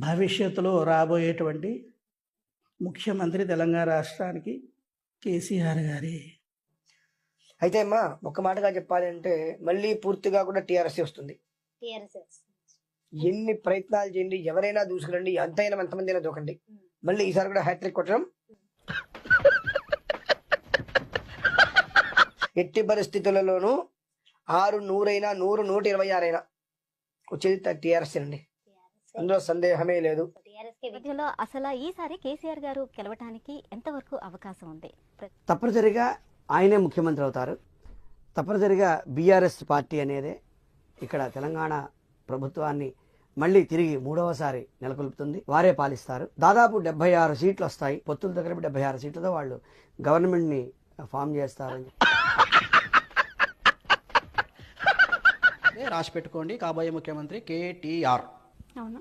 భవిష్యత్తులో రాబోయేటువంటి ముఖ్యమంత్రి తెలంగాణ రాష్ట్రానికి కేసీఆర్ గారి. అయితే అమ్మా ఒక మాటగా చెప్పాలి అంటే మళ్ళీ పూర్తిగా కూడా టీఆర్ఎస్ వస్తుంది. ఎన్ని ప్రయత్నాలు చేయండి, ఎవరైనా దూసుకురండి, ఎంతైనా ఎంతమంది అయినా దూకండి, మళ్ళీ ఈసారి కూడా హ్యాట్రిక్ కొట్టడం ఎట్టి పరిస్థితులలోనూ 100 126 అయినా వచ్చేది టీఆర్ఎస్ అండి, అందులో సందేహమే లేదు. మధ్యలో అసలు ఈసారి కేసీఆర్ గారు గెలవడానికి ఎంతవరకు అవకాశం ఉంది? తప్పనిసరిగా ఆయనే ముఖ్యమంత్రి అవుతారు. తప్పనిసరిగా బీఆర్ఎస్ పార్టీ అనేదే ఇక్కడ తెలంగాణ ప్రభుత్వాన్ని మళ్ళీ తిరిగి మూడవసారి నెలకొల్పుతుంది. వారే పాలిస్తారు. దాదాపు 76 సీట్లు వస్తాయి. పొత్తుల దగ్గర 76 సీట్లతో వాళ్ళు గవర్నమెంట్ని ఫామ్ చేస్తారని రాసి పెట్టుకోండి. కాబోయే ముఖ్యమంత్రి కేటీఆర్. అవును.